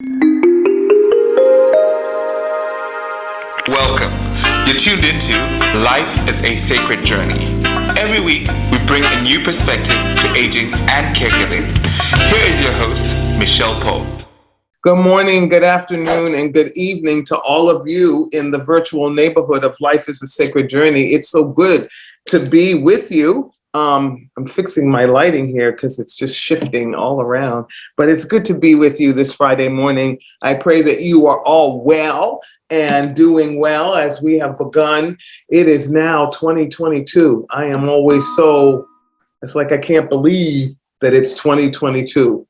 Welcome. You're tuned into Life is a Sacred Journey. Every week, we bring a new perspective to aging and caregiving. Here is your host, Michelle Pope. Good morning, good afternoon, and good evening to all of you in the virtual neighborhood of Life is a Sacred Journey. It's so good to be with you. I'm fixing my lighting here because it's just shifting all around, but it's good to be with you this Friday morning. I pray that you are all well and doing well as we have begun. It is now 2022. I am always it's like I can't believe that it's 2022.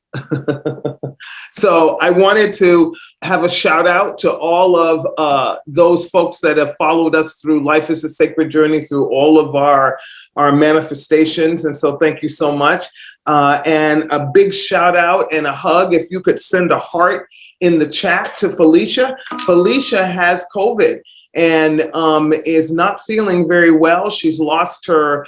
So I wanted to have a shout out to all of those folks that have followed us through Life is a Sacred Journey, through all of our manifestations. And so thank you so much. And a big shout out and a hug. If you could send a heart in the chat to Felicia. Felicia has COVID and is not feeling very well. She's lost her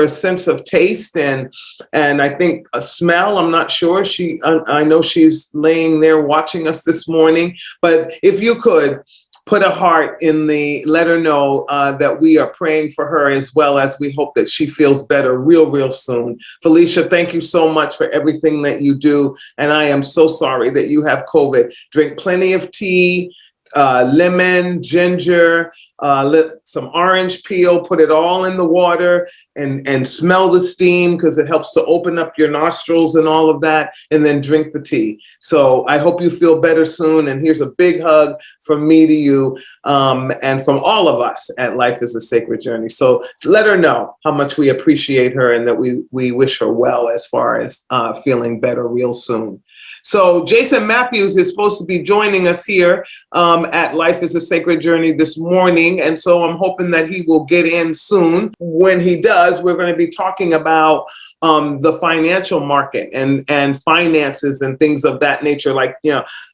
sense of taste and I think a smell. I'm not sure. I know she's laying there watching us this morning. But if you could put a heart let her know that we are praying for her, as well as we hope that she feels better real soon. Felicia, thank you so much for everything that you do. And I am so sorry that you have COVID. Drink plenty of tea, lemon, ginger, some orange peel, put it all in the water and smell the steam because it helps to open up your nostrils and all of that, and then drink the tea. So I hope you feel better soon. And here's a big hug from me to you and from all of us at Life is a Sacred Journey. So let her know how much we appreciate her and that we wish her well as far as feeling better real soon. So Jason Matthews is supposed to be joining us here at Life is a Sacred Journey this morning. And so I'm hoping that he will get in soon. When he does, we're going to be talking about the financial market and finances and things of that nature. Like,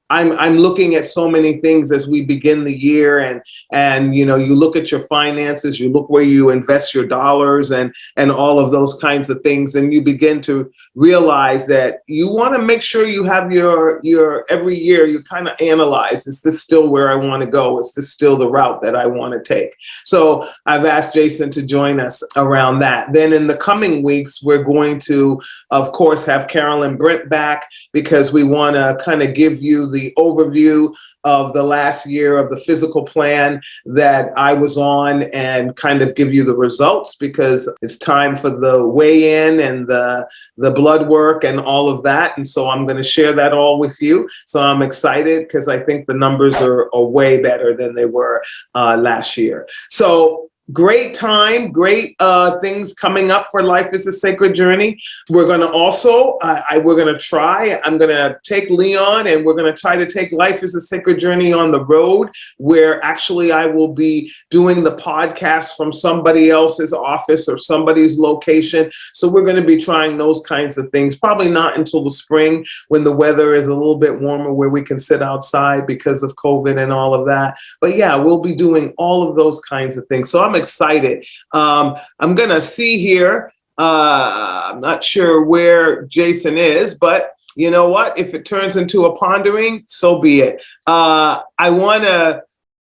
I'm looking at so many things as we begin the year and you look at your finances, you look where you invest your dollars and all of those kinds of things. And you begin to realize that you want to make sure you have your every year you kind of analyze, is this still where I want to go? Is this still the route that I want to take? So I've asked Jason to join us around that. Then in the coming weeks, we're going to, of course, have Carolyn Brent back because we want to kind of give you the overview of the last year of the physical plan that I was on and kind of give you the results, because it's time for the weigh-in and the blood work and all of that. And so I'm going to share that all with you. So I'm excited because I think the numbers are way better than they were last year. So great time, great things coming up for Life is a Sacred Journey. We're going to also, I'm going to take Leon and we're going to try to take Life is a Sacred Journey on the road, where actually I will be doing the podcast from somebody else's office or somebody's location. So we're going to be trying those kinds of things, probably not until the spring when the weather is a little bit warmer, where we can sit outside because of COVID and all of that. But yeah, we'll be doing all of those kinds of things. So I'm excited. I'm going to see here. I'm not sure where Jason is, but you know what? If it turns into a pondering, so be it. I want to,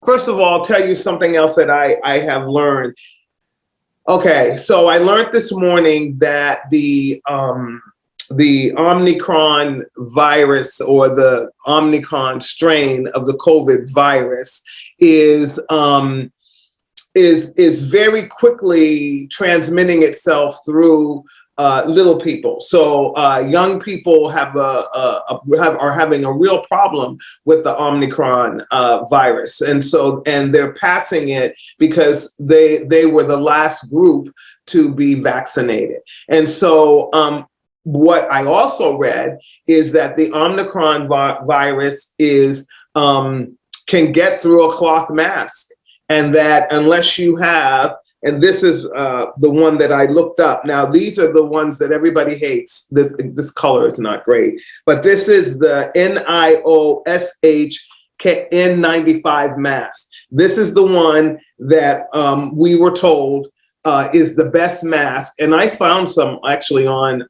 first of all, tell you something else that I have learned. Okay, so I learned this morning that the Omicron virus, or the Omicron strain of the COVID virus, is very quickly transmitting itself through little people. So young people are having a real problem with the Omicron virus, and they're passing it because they were the last group to be vaccinated. And so what I also read is that the Omicron virus can get through a cloth mask. And that unless you have, and this is the one that I looked up. Now, these are the ones that everybody hates. This color is not great, but this is the NIOSH N95 mask. This is the one that we were told is the best mask. And I found some actually on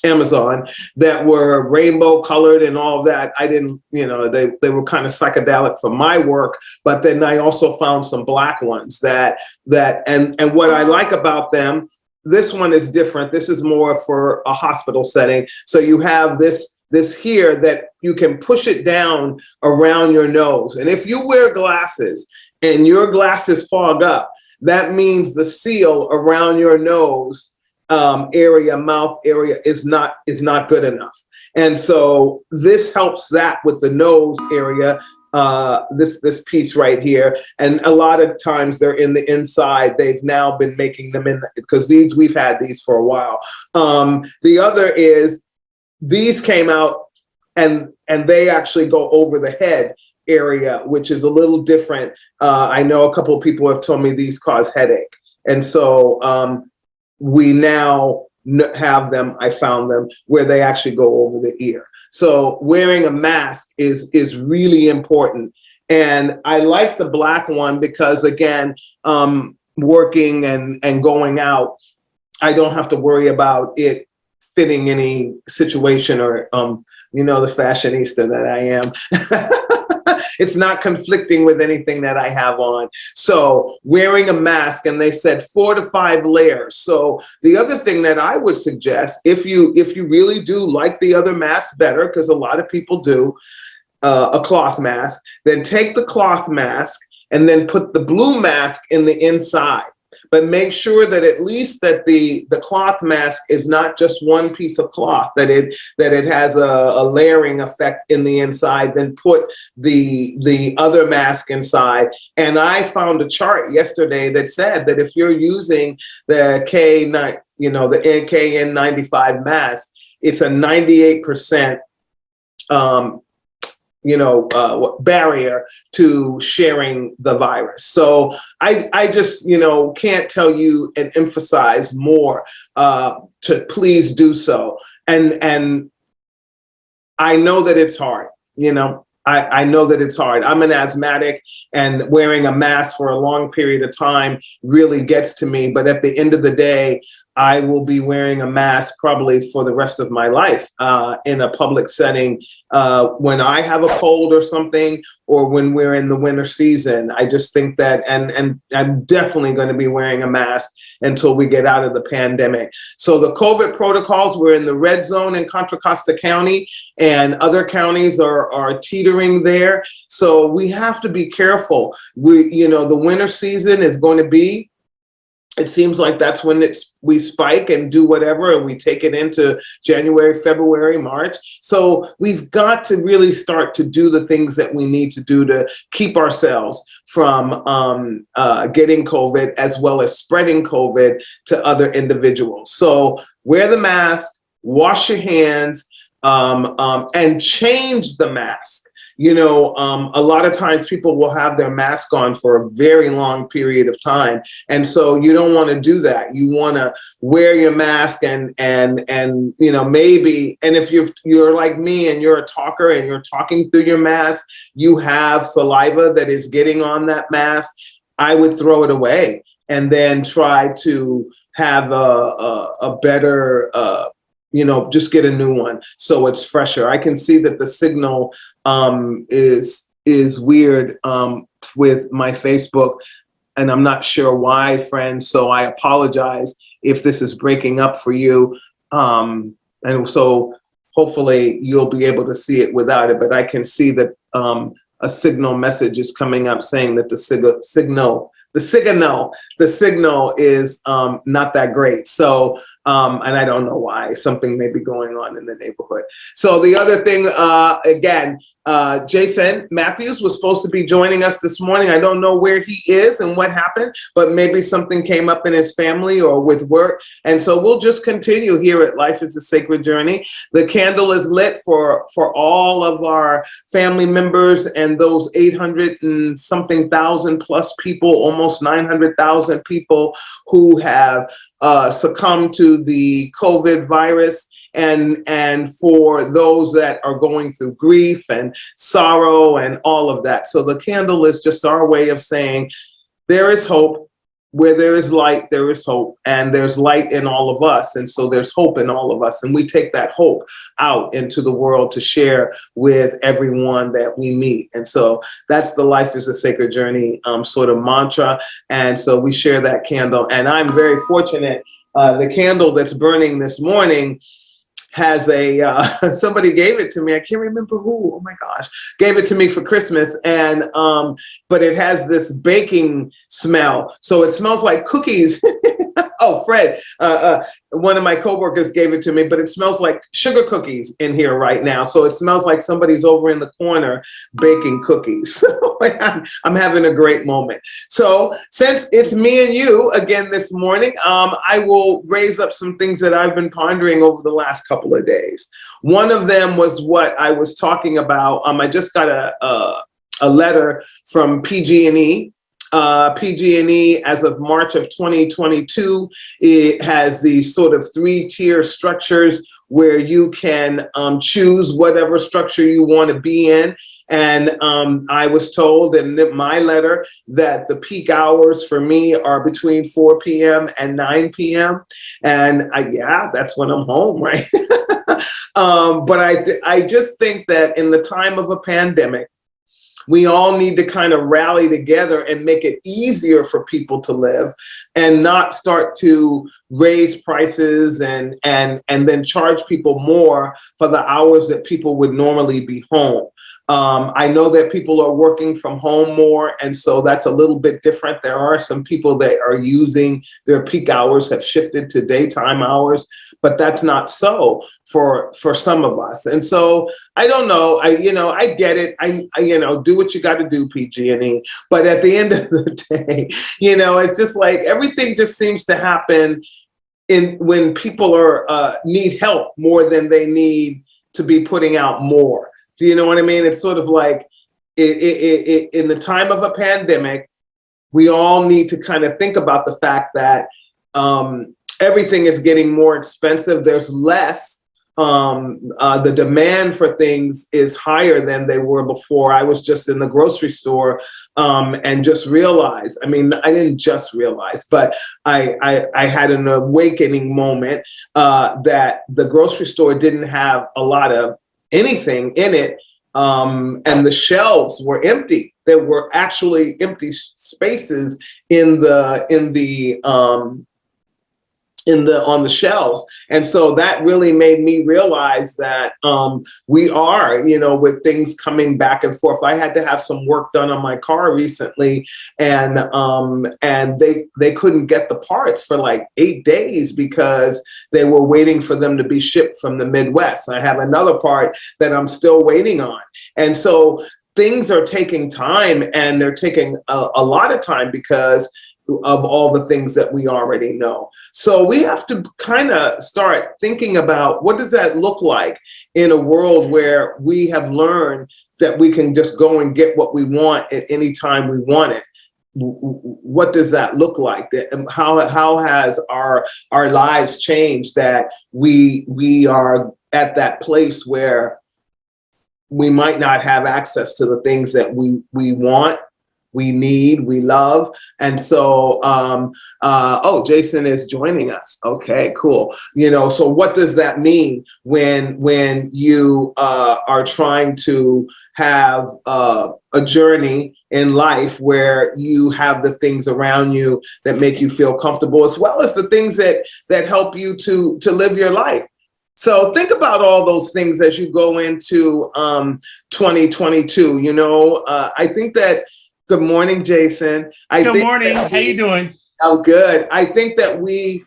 Amazon that were rainbow colored and all of that. I didn't, they were kind of psychedelic for my work, but then I also found some black ones and what I like about them, this one is different. This is more for a hospital setting. So you have this here that you can push it down around your nose. And if you wear glasses and your glasses fog up, that means the seal around your nose mouth area is not good enough. And so this helps that with the nose area, this piece right here. And a lot of times they're in the inside. They've now been making them because we've had these for a while. The other is these came out and they actually go over the head area, which is a little different. I know a couple of people have told me these cause headache. And so we now have them, I found them, where they actually go over the ear. So wearing a mask is really important. And I like the black one because, again, working and going out, I don't have to worry about it fitting any situation or, the fashionista that I am. It's not conflicting with anything that I have on. So wearing a mask, and they said 4 to 5 layers. So the other thing that I would suggest, if you really do like the other mask better, because a lot of people do, a cloth mask, then take the cloth mask and then put the blue mask in the inside. But make sure that at least that the cloth mask is not just one piece of cloth, that it has a layering effect in the inside, then put the other mask inside. And I found a chart yesterday that said that if you're using the the KN95 mask, it's a 98% barrier to sharing the virus. So I just, can't tell you and emphasize more to please do so. And I know that it's hard, I know that it's hard. I'm an asthmatic, and wearing a mask for a long period of time really gets to me. But at the end of the day, I will be wearing a mask probably for the rest of my life in a public setting when I have a cold or something, or when we're in the winter season. I just think that, and I'm definitely going to be wearing a mask until we get out of the pandemic. So the COVID protocols, we're in the red zone in Contra Costa County, and other counties are teetering there. So we have to be careful. The winter season is going to be, it seems like that's when we spike and do whatever, and we take it into January, February, March. So we've got to really start to do the things that we need to do to keep ourselves from getting COVID, as well as spreading COVID to other individuals. So wear the mask, wash your hands, and change the mask. A lot of times people will have their mask on for a very long period of time. And so you don't want to do that. You want to wear your mask and maybe, and if you're like me and you're a talker and you're talking through your mask, you have saliva that is getting on that mask, I would throw it away and then try to have a better, just get a new one so it's fresher. I can see that the signal is weird with my Facebook, and I'm not sure why, friends. So I apologize if this is breaking up for you. And so hopefully you'll be able to see it without it. But I can see that a signal message is coming up saying that the signal is not that great. So, and I don't know why. Something may be going on in the neighborhood. So the other thing, again, Jason Matthews was supposed to be joining us this morning. I don't know where he is and what happened, but maybe something came up in his family or with work. And so we'll just continue here at Life is a Sacred Journey. The candle is lit for all of our family members and those 800 and something thousand plus people, almost 900,000 people who have succumbed to the COVID virus. And for those that are going through grief and sorrow and all of that. So the candle is just our way of saying there is hope. where there is light, there is hope, and there's light in all of us. And so there's hope in all of us. And we take that hope out into the world to share with everyone that we meet. And so that's the Life is a Sacred Journey sort of mantra. And so we share that candle. And I'm very fortunate. The candle that's burning this morning has somebody gave it to me. I can't remember who. Oh my gosh, gave it to me for Christmas. And but it has this baking smell, so it smells like cookies. Oh, Fred, one of my coworkers gave it to me, but it smells like sugar cookies in here right now. So it smells like somebody's over in the corner baking cookies. I'm having a great moment. So since it's me and you again this morning, I will raise up some things that I've been pondering over the last couple of days. One of them was what I was talking about. I just got a letter from PG&E. PG&E, as of March of 2022, it has these sort of 3-tier structures where you can choose whatever structure you want to be in. And I was told in my letter that the peak hours for me are between 4 p.m. and 9 p.m. And yeah, that's when I'm home, right? But I just think that in the time of a pandemic, we all need to kind of rally together and make it easier for people to live and not start to raise prices and then charge people more for the hours that people would normally be home. I know that people are working from home more, and so that's a little bit different. There are some people that are using their peak hours have shifted to daytime hours, but that's not so for some of us. And so I don't know. I get it. I do what you got to do, PG&E. But at the end of the day, it's just like everything just seems to happen when people are need help more than they need to be putting out more. Do you know what I mean? It's sort of like in the time of a pandemic, we all need to kind of think about the fact that everything is getting more expensive. There's less. The demand for things is higher than they were before. I was just in the grocery store and just realized, I didn't just realize, but I had an awakening moment that the grocery store didn't have a lot of anything in it, and the shelves were empty. There were actually empty spaces on the shelves. And so that really made me realize that we are, with things coming back and forth. I had to have some work done on my car recently, and they couldn't get the parts for like 8 days because they were waiting for them to be shipped from the Midwest. I have another part that I'm still waiting on. And so things are taking time, and they're taking a lot of time because of all the things that we already know. So we have to kind of start thinking about what does that look like in a world where we have learned that we can just go and get what we want at any time we want it. What does that look like? How has our lives changed that we are at that place where we might not have access to the things that we want, we need, we love. And so, Jason is joining us. Okay, cool. So what does that mean when you are trying to have a journey in life where you have the things around you that make you feel comfortable, as well as the things that help you to live your life? So think about all those things as you go into 2022. I think that. Good morning, Jason. Good morning. How you doing? Oh, good. I think that we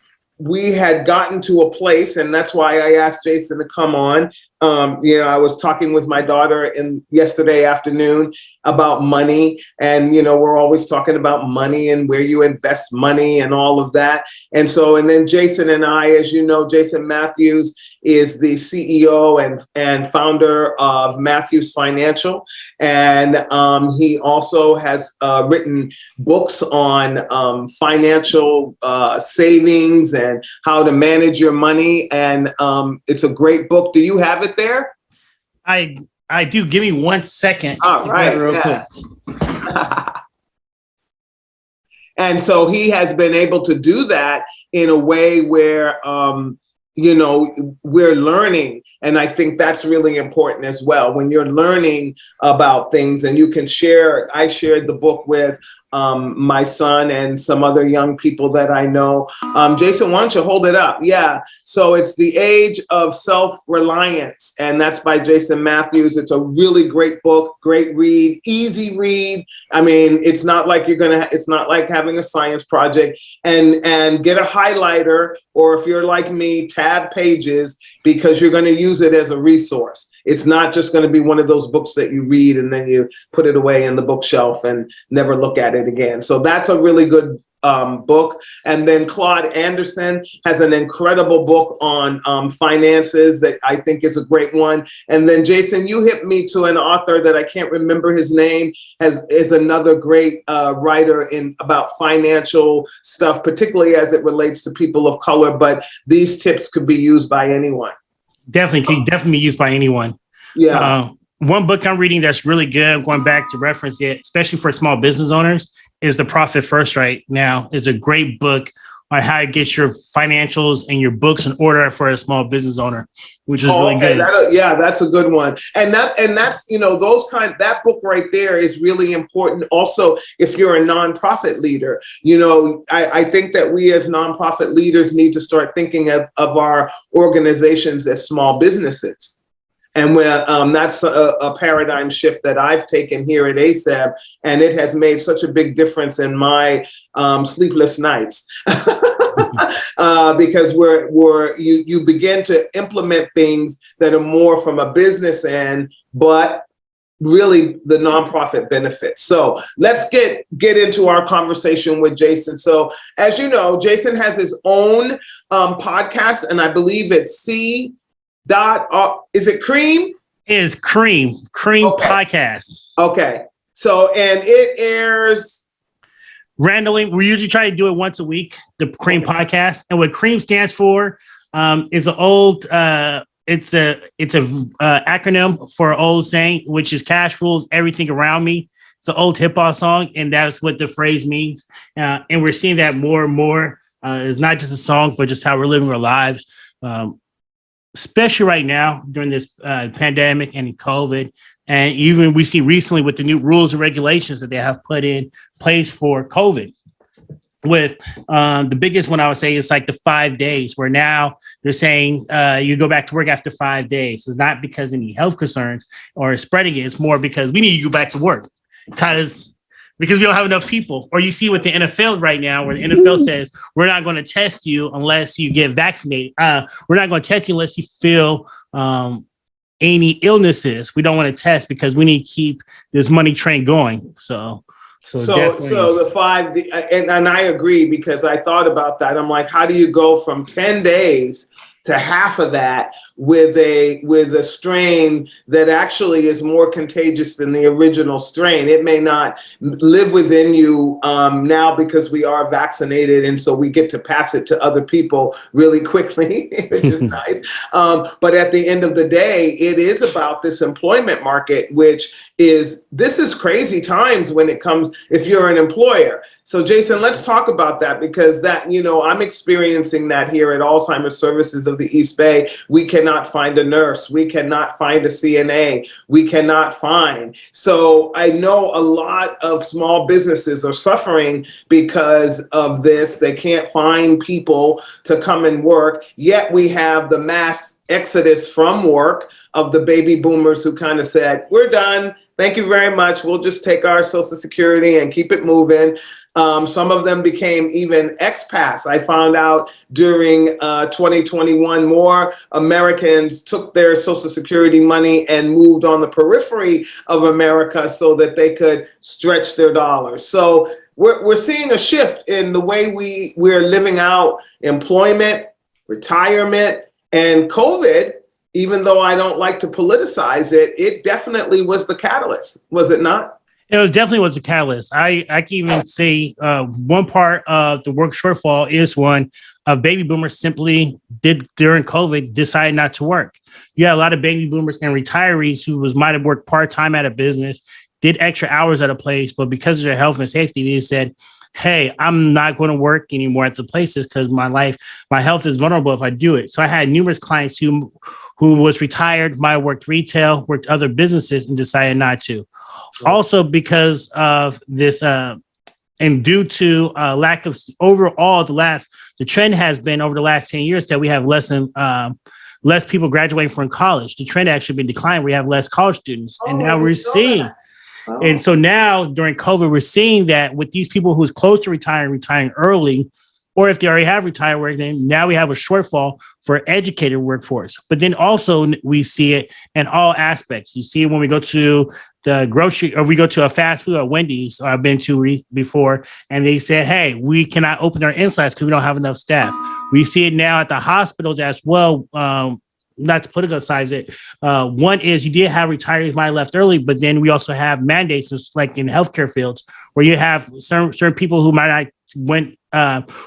had gotten to a place, and that's why I asked Jason to come on. I was talking with my daughter yesterday afternoon about money, and we're always talking about money and where you invest money and all of that. And then Jason and I, as you know, Jason Matthews is the CEO and founder of Matthews Financial, and he also has written books on financial savings and how to manage your money. And it's a great book. Do you have it there? I do. Give me 1 second. All right. Quick. And so he has been able to do that in a way where, we're learning. And I think that's really important as well. When you're learning about things and you can share, I shared the book with my son and some other young people that I know. Jason, why don't you hold it up? Yeah. So it's The Age of Self-Reliance, and that's by Jason Matthews. It's a really great book, great read, easy read. I mean, it's not like it's not like having a science project, and get a highlighter, or if you're like me, tab pages, because you're going to use it as a resource. It's not just going to be one of those books that you read and then you put it away in the bookshelf and never look at it again. So that's a really good book. And then Claude Anderson has an incredible book on finances that I think is a great one. And then Jason, you hit me to an author that I can't remember his name, is another great writer about financial stuff, particularly as it relates to people of color. But these tips could be used by anyone. Definitely be used by anyone. Yeah. One book I'm reading that's really good, I'm going back to reference it, especially for small business owners, is The Profit First right now. It's a great book on how to get your financials and your books in order for a small business owner, which is really good. That's a good one. And that's, that book right there is really important. Also, if you're a nonprofit leader, I think that we as nonprofit leaders need to start thinking of our organizations as small businesses. And that's a paradigm shift that I've taken here at ASAP, and it has made such a big difference in my sleepless nights. Because you begin to implement things that are more from a business end, but really the nonprofit benefits. So let's get into our conversation with Jason. So as you know, Jason has his own podcast, and I believe it's is it Cream? It is Cream Okay. Podcast. Okay. So, and it airs randomly. We usually try to do it once a week, the Cream Podcast. And what Cream stands for is an old, it's a acronym for an old saying, which is cash rules everything around me. It's an old hip hop song, and that's what the phrase means. And we're seeing that more and more. It's not just a song, but just how we're living our lives. Especially right now during this pandemic and COVID. And even we see recently with the new rules and regulations that they have put in place for COVID. With the biggest one I would say is like the 5 days, where now they're saying you go back to work after 5 days. It's not because of any health concerns or spreading it. It's more because we need to go back to work because we don't have enough people. Or you see with the NFL right now, where the NFL says, we're not going to test you unless you get vaccinated. We're not going to test you unless you feel any illnesses. We don't want to test because we need to keep this money train going. So the 5 days, and I agree, because I thought about that. I'm like, how do you go from 10 days to half of that with a strain that actually is more contagious than the original strain? It may not live within you now because we are vaccinated, and so we get to pass it to other people really quickly, which is nice. But at the end of the day, it is about this employment market, this is crazy times when it comes, if you're an employer. So Jason, let's talk about that, because I'm experiencing that here at Alzheimer's Services of the East Bay. We cannot find a nurse. We cannot find a CNA. We cannot find. So I know a lot of small businesses are suffering because of this. They can't find people to come and work. Yet we have the mass exodus from work of the baby boomers who kind of said, we're done. Thank you very much. We'll just take our Social Security and keep it moving. Some of them became even expats. I found out during 2021, more Americans took their Social Security money and moved on the periphery of America so that they could stretch their dollars. So we're seeing a shift in the way we're living out employment, retirement, and COVID. Even though I don't like to politicize it, it definitely was the catalyst, was it not? It was a catalyst. I can even say one part of the work shortfall is one of baby boomers simply did during COVID decide not to work. You had a lot of baby boomers and retirees who might have worked part-time at a business, did extra hours at a place, but because of their health and safety, they said, hey, I'm not going to work anymore at the places because my health is vulnerable if I do it. So I had numerous clients who was retired, might have worked retail, worked other businesses, and decided not to. Also because of this, and due to lack of overall, the trend has been over the last 10 years that we have less people graduating from college. The trend actually been declining. We have less college students, and now we're seeing. And so now during COVID, we're seeing that with these people who's close to retiring early, or if they already have retired, then now we have a shortfall for educated workforce. But then also we see it in all aspects. You see it when we go to the grocery, or we go to a fast food or Wendy's, or I've been to before, and they said, hey, we cannot open our insides because we don't have enough staff. We see it now at the hospitals as well. Not to politicize it. One is you did have retirees might have left early, but then we also have mandates, like in healthcare fields, where you have certain people who might not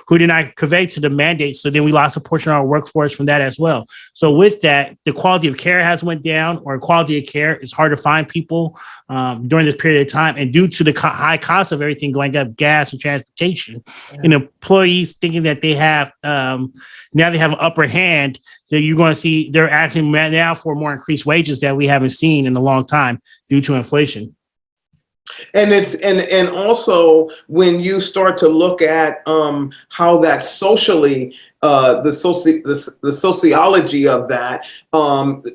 who did not convey to the mandate. So then we lost a portion of our workforce from that as well. So with that, the quality of care has went down, or quality of care is hard to find people during this period of time. And due to the high cost of everything going up, gas and transportation, and employees thinking that they have, now they have an upper hand, that you're going to see they're asking now for more increased wages that we haven't seen in a long time due to inflation. And it's and also when you start to look at how that socially the sociology of that,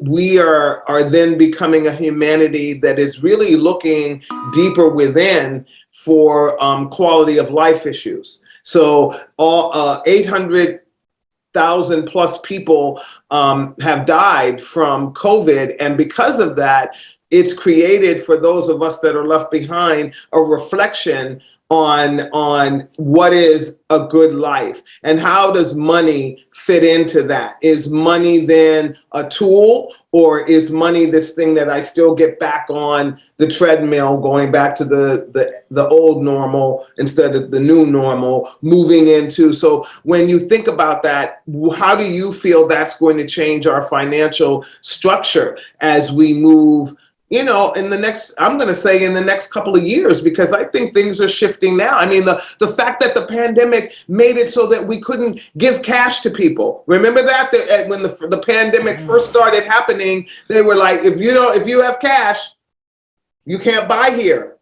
we are then becoming a humanity that is really looking deeper within for quality of life issues. So all 800,000 plus people have died from COVID, and because of that, it's created for those of us that are left behind a reflection on what is a good life and how does money fit into that. Is money then a tool, or is money this thing that I still get back on the treadmill, going back to the old normal instead of the new normal, moving into? So when you think about that, how do you feel that's going to change our financial structure as we move, in the next, I'm going to say in the next couple of years, because I think things are shifting now. I mean, the fact that the pandemic made it so that we couldn't give cash to people. Remember that when the pandemic first started happening, they were like, if you have cash, you can't buy here.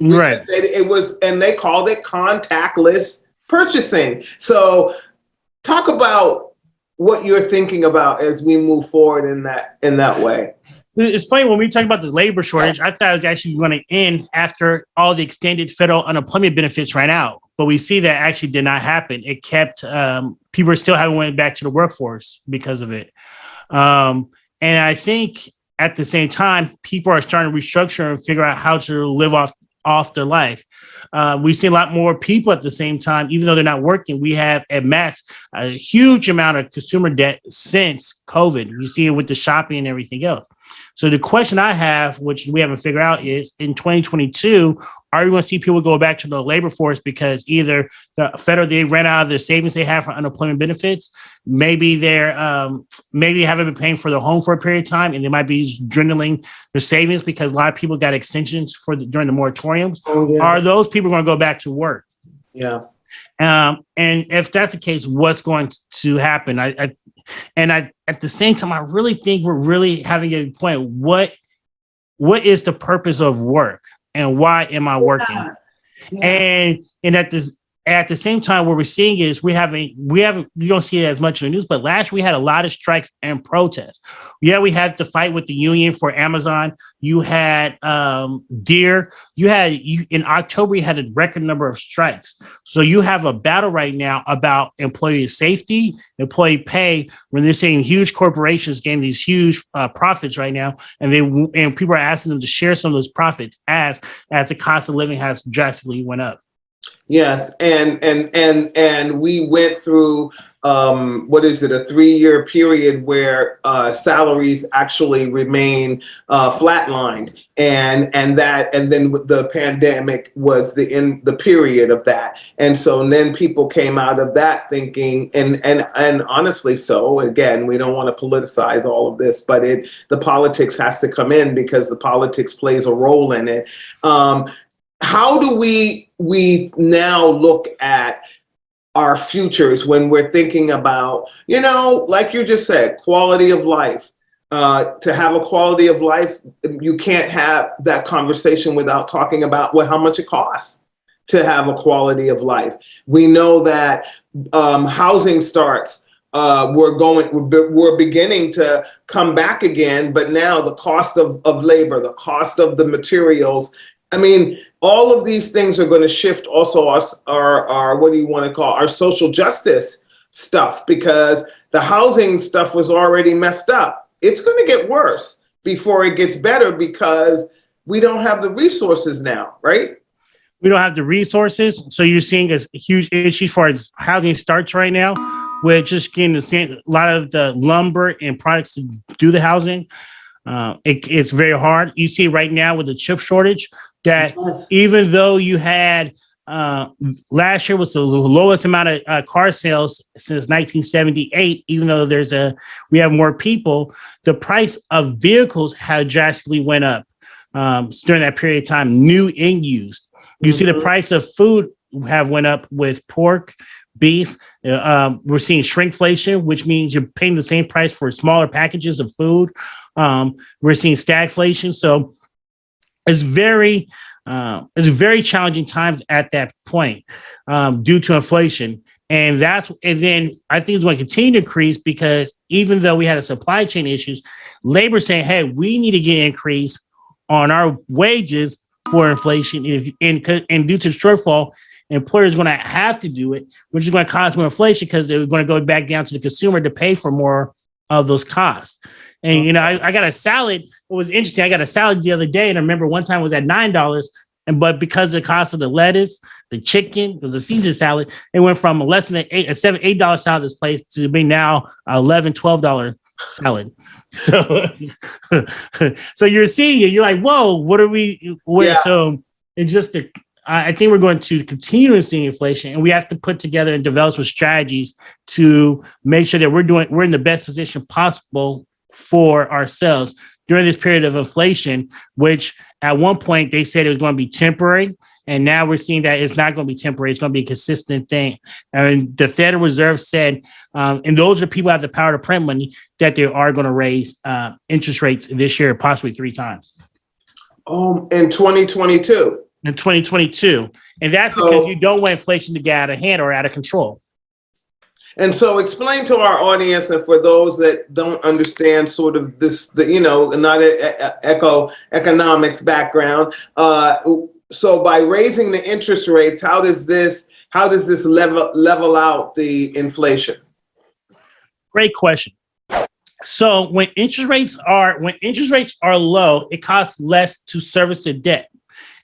Right. It was, and they called it contactless purchasing. So talk about what you're thinking about as we move forward in that way. It's funny when we talk about this labor shortage, I thought it was actually going to end after all the extended federal unemployment benefits ran out. But we see that actually did not happen. It kept, people still haven't went back to the workforce because of it. And I think at the same time, people are starting to restructure and figure out how to live off their life. We see a lot more people at the same time, even though they're not working. We have amassed a huge amount of consumer debt since COVID. You see it with the shopping and everything else. So the question I have, which we haven't figured out, is in 2022, are we going to see people go back to the labor force because either the federal, they ran out of the savings they have for unemployment benefits, maybe maybe haven't been paying for their home for a period of time, and they might be dwindling their savings because a lot of people got extensions during the moratoriums. Oh, yeah. Are those people going to go back to work? Yeah. And if that's the case, what's going to happen? At the same time, I really think we're really having a point. What is the purpose of work, and why am I working? Yeah. And at the same time, what we're seeing is we don't see it as much in the news, but last year we had a lot of strikes and protests. Yeah, we had to fight with the union for Amazon. You had Deere. In October, you had a record number of strikes. So you have a battle right now about employee safety, employee pay, when they're seeing huge corporations getting these huge profits right now, and people are asking them to share some of those profits as the cost of living has drastically went up. Yes, and we went through a 3-year period where salaries actually remain flatlined, and then the pandemic was the period of that, and so then people came out of that thinking, and honestly, so again, we don't want to politicize all of this, but the politics has to come in because the politics plays a role in it. how do we now look at our futures when we're thinking about, like you just said, quality of life? To have a quality of life, you can't have that conversation without talking about how much it costs to have a quality of life. We know that housing starts we're beginning to come back again, but now the cost of labor, the cost of the materials, I mean, all of these things are going to shift also our what do you want to call our social justice stuff, because the housing stuff was already messed up. It's going to get worse before it gets better because we don't have the resources now, right? We don't have the resources. So you're seeing a huge issue for housing starts right now. We're just getting a lot of the lumber and products to do the housing. It's very hard. You see right now with the chip shortage that even though you had last year was the lowest amount of car sales since 1978, even though we have more people, the price of vehicles had drastically went up during that period of time, new and used. You see the price of food have went up with pork, beef. We're seeing shrinkflation, which means you're paying the same price for smaller packages of food. We're seeing stagflation. So it's very challenging times at that point due to inflation. And then I think it's going to continue to increase because even though we had a supply chain issues, labor saying, hey, we need to get an increase on our wages for inflation. And due to the shortfall, employers are going to have to do it, which is going to cause more inflation because they're going to go back down to the consumer to pay for more of those costs. And, I got a salad. It was interesting. I got a salad the other day, and I remember one time it was at $9. But because of the cost of the lettuce, the chicken, it was a Caesar salad, it went from less than $8 salad this place to be now $11, $12 salad. So you're seeing it. You're like, whoa, what are we? Yeah. So it's just I think we're going to continue to see inflation, and we have to put together and develop some strategies to make sure that we're in the best position possible for ourselves during this period of inflation, which at one point they said it was going to be temporary. And now we're seeing that it's not going to be temporary. It's going to be a consistent thing. And the Federal Reserve said, and those are people who have the power to print money, that they are going to raise interest rates this year, possibly 3 times. In 2022. In 2022. And that's because you don't want inflation to get out of hand or out of control. And so explain to our audience, and for those that don't understand sort of this, not economics background. So by raising the interest rates, how does this level out the inflation? Great question. So when interest rates are low, it costs less to service the debt.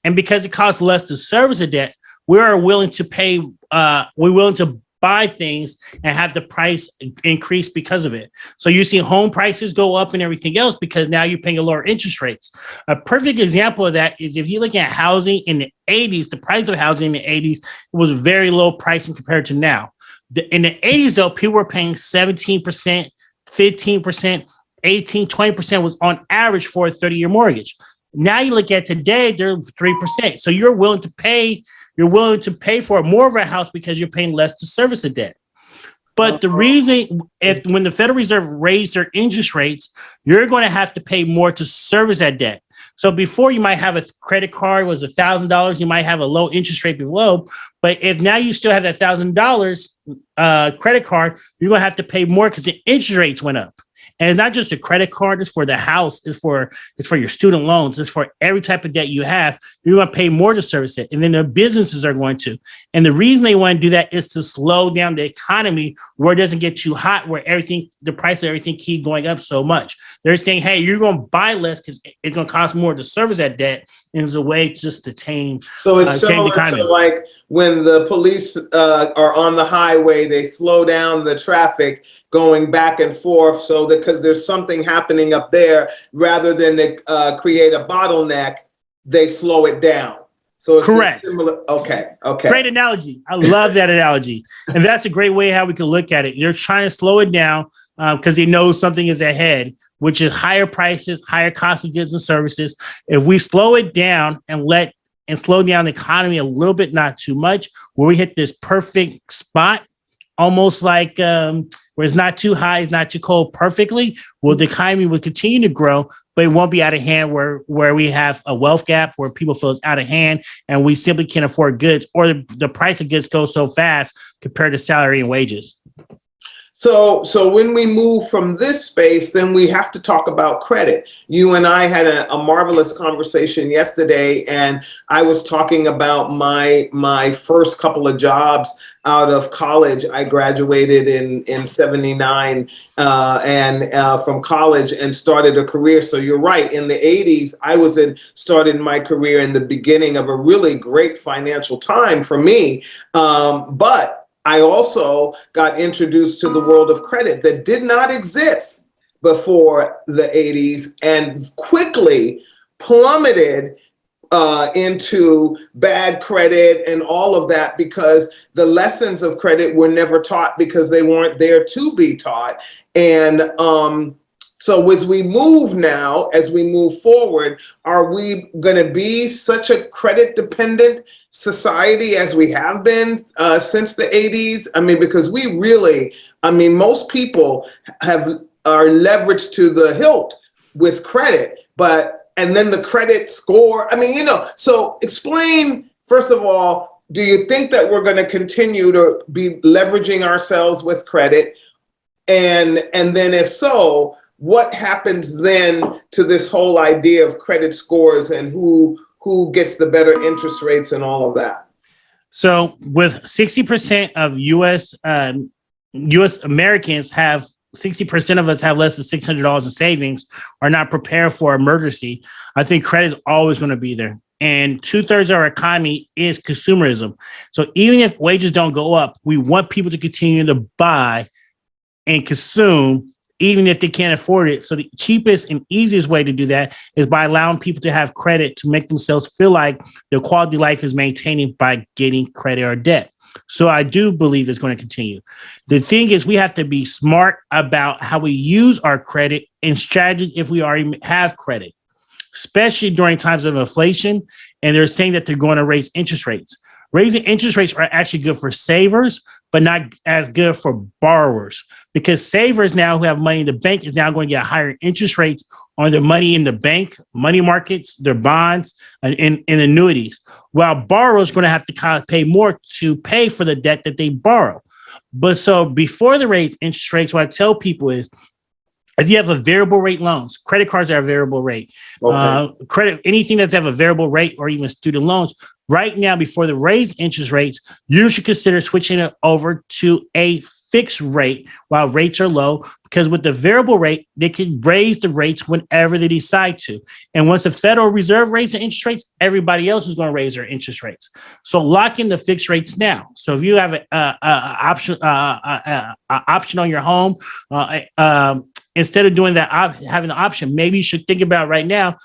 And because it costs less to service the debt, we're willing to pay, we're willing to buy things and have the price increase because of it. So you see home prices go up and everything else because now you're paying a lower interest rates. A perfect example of that is if you look at housing in the 80s, the price of housing in the 80s was very low pricing compared to now. In the 80s, though, people were paying 17%, 15%, 18, 20% was on average for a 30-year mortgage. Now you look at today, they're 3%. So you're willing to pay for more of a house because you're paying less to service the debt. But the reason, when the Federal Reserve raised their interest rates, you're going to have to pay more to service that debt. So before you might have a credit card was $1,000, you might have a low interest rate below. But if now you still have that $1,000 credit card, you're going to have to pay more because the interest rates went up. And it's not just a credit card, it's for the house, it's for your student loans, it's for every type of debt you have. You're going to pay more to service it. And then the businesses are going to. And the reason they want to do that is to slow down the economy where it doesn't get too hot, where the price of everything keep going up so much. They're saying, hey, you're going to buy less because it's going to cost more to service that debt. And it's a way just to tame the economy. So like when the police are on the highway, they slow down the traffic going back and forth so that because there's something happening up there, rather than create a bottleneck, they slow it down. So it's correct. Similar. Okay. Great analogy. I love that analogy. And that's a great way how we can look at it. You're trying to slow it down because they know something is ahead, which is higher prices, higher cost of goods and services. If we slow it down and let and slow down the economy a little bit, not too much, where we hit this perfect spot, almost like where it's not too high, it's not too cold perfectly, well, the economy will continue to grow, but it won't be out of hand where we have a wealth gap where people feel it's out of hand and we simply can't afford goods, or the price of goods goes so fast compared to salary and wages. So when we move from this space, then we have to talk about credit. You and I had a marvelous conversation yesterday, and I was talking about my first couple of jobs out of college. I graduated in 79 and from college and started a career. So you're right. In the 80s, I started my career in the beginning of a really great financial time for me. But I also got introduced to the world of credit that did not exist before the 80s and quickly plummeted into bad credit and all of that, because the lessons of credit were never taught because they weren't there to be taught. And so as we move forward, are we going to be such a credit dependent society as we have been since the 80s? I mean, because most people are leveraged to the hilt with credit, and then the credit score. So explain, first of all, do you think that we're going to continue to be leveraging ourselves with credit? And then if so, what happens then to this whole idea of credit scores and who gets the better interest rates and all of that? So with 60% of U.S. Americans have 60% of us have less than $600 in savings, are not prepared for emergency. I think credit is always going to be there. And 2/3 of our economy is consumerism. So even if wages don't go up, we want people to continue to buy and consume, even if they can't afford it. So the cheapest and easiest way to do that is by allowing people to have credit to make themselves feel like their quality of life is maintained by getting credit or debt. So I do believe it's going to continue. The thing is, we have to be smart about how we use our credit and strategies if we already have credit, especially during times of inflation. And they're saying that they're going to raise interest rates. Raising interest rates are actually good for savers, but not as good for borrowers, because savers now who have money in the bank is now going to get higher interest rates on their money in the bank, money markets, their bonds, and annuities, while borrowers are going to have to kind of pay more to pay for the debt that they borrow. But so before the raise interest rates, what I tell people is, if you have a variable rate loans, credit cards are a variable rate, credit, anything that's have a variable rate, or even student loans, right now, before the raise interest rates, you should consider switching it over to a fixed rate while rates are low, because with the variable rate, they can raise the rates whenever they decide to. And once the Federal Reserve raises the interest rates, everybody else is going to raise their interest rates. So lock in the fixed rates now. So if you have an option on your home, instead of doing that, having the option, maybe you should think about right now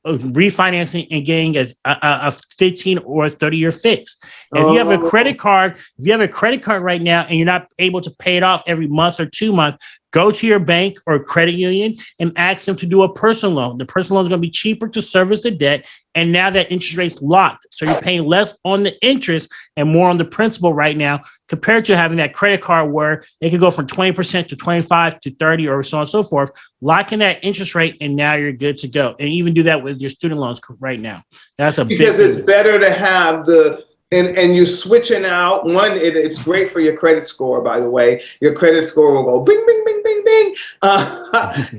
refinancing and getting a 15 or 30-year fix. And if you have a credit card, right now and you're not able to pay it off every month or 2 months, go to your bank or credit union and ask them to do a personal loan. The personal loan is going to be cheaper to service the debt. And now that interest rate's locked. So you're paying less on the interest and more on the principal right now, compared to having that credit card where it could go from 20% to 25 to 30 or so on and so forth. Lock in that interest rate and now you're good to go. And even do that with your student loans right now. That's because it's better to have and you switching out one. It's great for your credit score, by the way. Your credit score will go bing, bing, bing, bing, bing.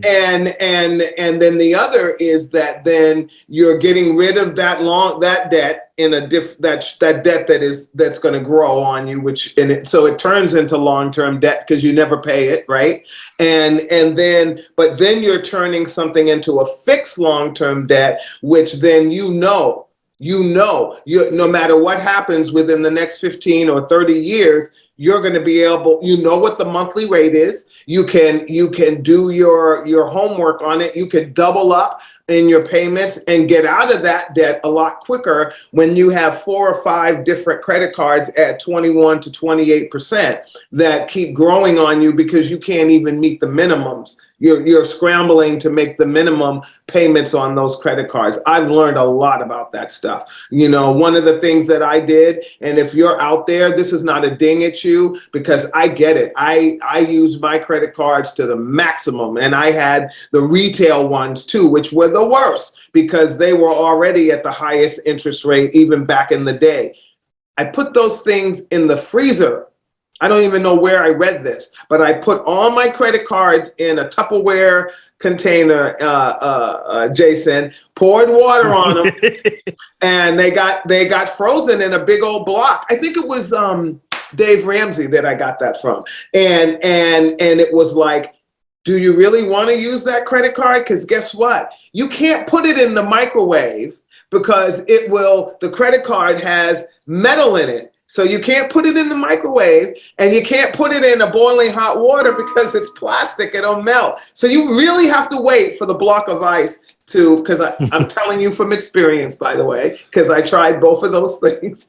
And then the other is that then you're getting rid of that debt in a that debt that's going to grow on you, so it turns into long-term debt because you never pay it, right? But then you're turning something into a fixed long-term debt, which then no matter what happens within the next 15 or 30 years, you're going to be able, what the monthly rate is. You can do your homework on it. You can double up in your payments and get out of that debt a lot quicker when you have 4 or 5 different credit cards at 21 to 28% that keep growing on you because you can't even meet the minimums you're scrambling to make the minimum payments on those credit cards. I've learned a lot about that stuff. You know, one of the things that I did, and if you're out there, this is not a ding at you, because I get it. I use my credit cards to the maximum, and I had the retail ones too, which were the worst because they were already at the highest interest rate even back in the day. I put those things in the freezer. I don't even know where I read this, but I put all my credit cards in a Tupperware container, Jason, poured water on them, and they got frozen in a big old block. I think it was Dave Ramsey that I got that from, and it was like, do you really want to use that credit card? Because guess what? You can't put it in the microwave because the credit card has metal in it. So you can't put it in the microwave, and you can't put it in a boiling hot water because it's plastic, it'll melt. So you really have to wait for the block of ice because I'm telling you from experience, by the way, because I tried both of those things.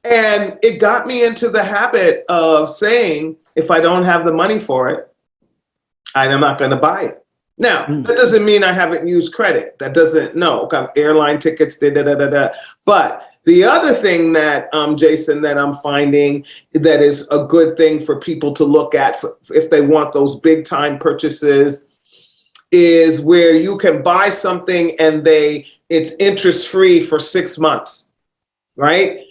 And it got me into the habit of saying, if I don't have the money for it, I'm not going to buy it. Now, that doesn't mean I haven't used credit. That doesn't, no, got airline tickets, But the other thing that, Jason, that I'm finding that is a good thing for people to look at if they want those big time purchases is where you can buy something and it's interest free for 6 months, right?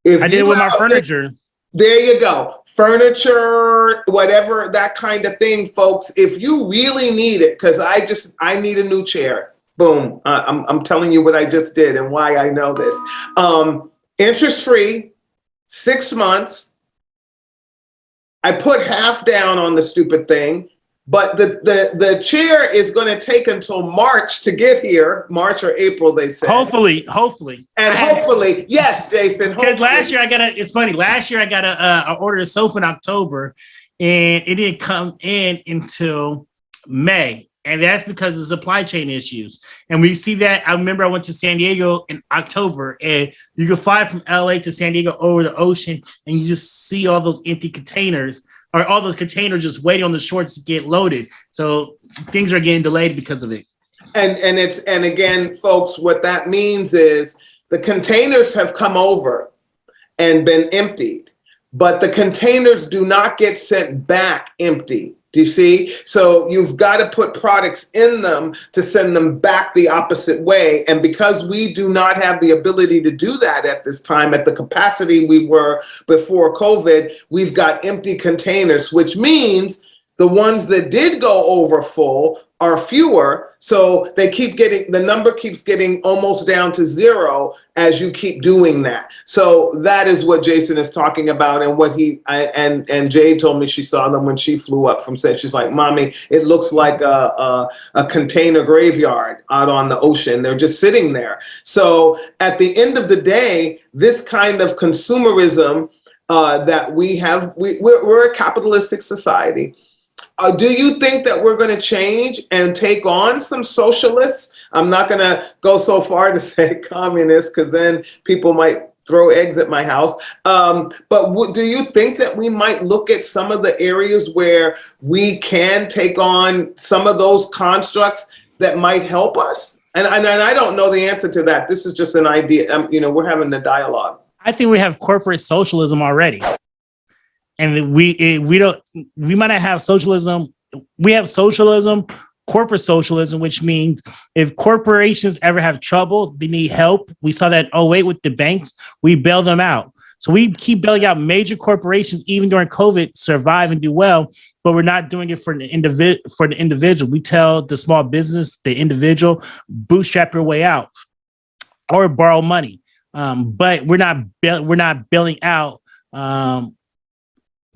I did it with my furniture. There you go. Furniture, whatever, that kind of thing, folks. If you really need it, because I need a new chair. Boom. I'm telling you what I just did and why I know this. Interest-free, 6 months. I put half down on the stupid thing, but the chair is going to take until March to get here, March or April, they said. Hopefully. And hopefully, yes, Jason. Because last year it's funny. Last year I ordered a sofa in October, and it didn't come in until May. And that's because of supply chain issues. And we see that. I remember I went to San Diego in October, and you could fly from LA to San Diego over the ocean, and you just see all those empty containers, or all those containers just waiting on the shores to get loaded. So things are getting delayed because of it. And again, folks, what that means is the containers have come over and been emptied, but the containers do not get sent back empty. Do you see? So you've got to put products in them to send them back the opposite way. And because we do not have the ability to do that at this time, at the capacity we were before COVID, we've got empty containers, which means the ones that did go over full are fewer. So the number keeps getting almost down to zero as you keep doing that. So that is what Jason is talking about, and what and Jade told me she saw them when she flew up from set. She's like, Mommy, it looks like a container graveyard out on the ocean. They're just sitting there. So at the end of the day, this kind of consumerism that we have, we're a capitalistic society. Do you think that we're going to change and take on some socialists? I'm not going to go so far to say communists, because then people might throw eggs at my house. But do you think that we might look at some of the areas where we can take on some of those constructs that might help us? And I don't know the answer to that. This is just an idea. We're having the dialogue. I think we have corporate socialism already. And we might not have socialism. We have socialism, corporate socialism, which means if corporations ever have trouble, they need help. We saw that 2008 with the banks. We bail them out. So we keep bailing out major corporations, even during COVID, survive and do well. But we're not doing it for the individual. We tell the small business, the individual, bootstrap your way out or borrow money. But we're not bailing out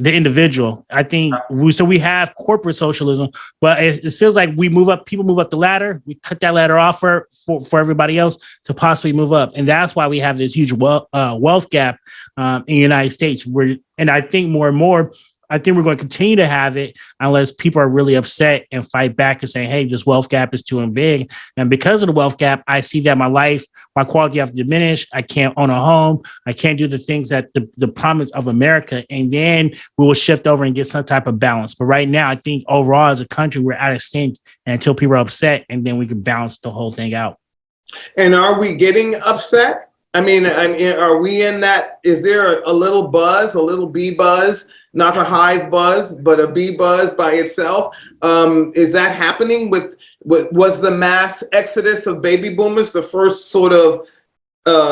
the individual. I think we have corporate socialism, but it feels like people move up the ladder. We cut that ladder off for everybody else to possibly move up. And that's why we have this huge wealth gap in the United States. And I think more and more, I think we're going to continue to have it unless people are really upset and fight back and say, hey, this wealth gap is too big. And because of the wealth gap, I see that my my quality have to diminish. I can't own a home. I can't do the things that the promise of America. And then we will shift over and get some type of balance. But right now, I think overall as a country, we're out of sync, and until people are upset, and then we can balance the whole thing out. And are we getting upset? I mean, are we in that? Is there a little buzz, a little bee buzz, not a hive buzz, but a bee buzz by itself? Is that happening was the mass exodus of baby boomers the first sort of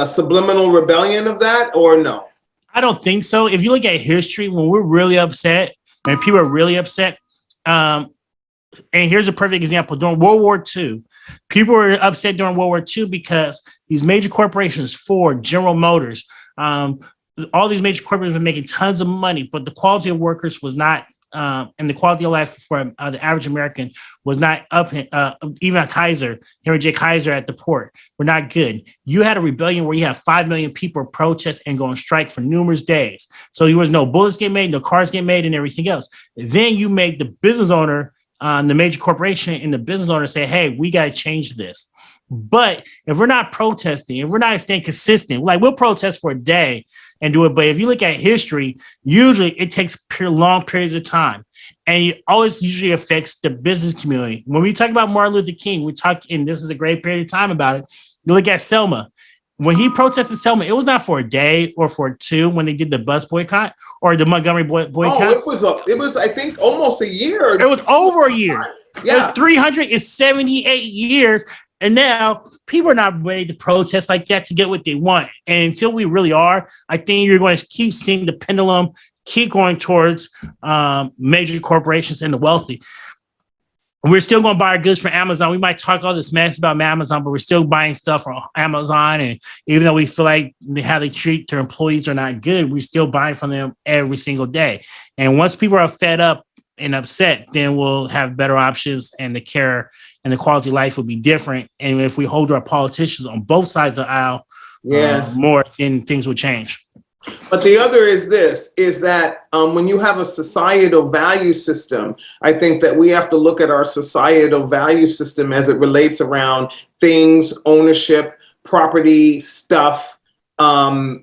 subliminal rebellion of that, or no? I don't think so. If you look at history, when we're really upset and people are really upset, and here's a perfect example. During World War II, people were upset during World War II because these major corporations, Ford, General Motors, all these major corporations were making tons of money, but the quality of workers was not, and the quality of life for the average American was not up. Even a Kaiser, Henry J. Kaiser at the port, were not good. You had a rebellion where you have 5 million people protest and go on strike for numerous days. So there was no bullets get made, no cars get made, and everything else. Then you make the business owner, the major corporation, and the business owner say, hey, we got to change this. But if we're not protesting, if we're not staying consistent, like we'll protest for a day and do it. But if you look at history, usually it takes long periods of time. And it always usually affects the business community. When we talk about Martin Luther King, we talk, and this is a great period of time about it. You look at Selma. When he protested Selma, it was not for a day or for two when they did the bus boycott or the Montgomery boycott. Oh, it was I think almost a year. It was over a year. Yeah. 378 years. And now people are not ready to protest like that to get what they want. And until we really are, I think you're going to keep seeing the pendulum keep going towards major corporations and the wealthy. We're still going to buy our goods from Amazon. We might talk all this mess about Amazon, but we're still buying stuff from Amazon. And even though we feel like how they treat their employees are not good, we're still buying from them every single day. And once people are fed up and upset, then we'll have better options, and the care and the quality of life will be different. And if we hold our politicians on both sides of the aisle, more, then things will change. But the other is that when you have a societal value system, I think that we have to look at our societal value system as it relates around things, ownership, property, stuff,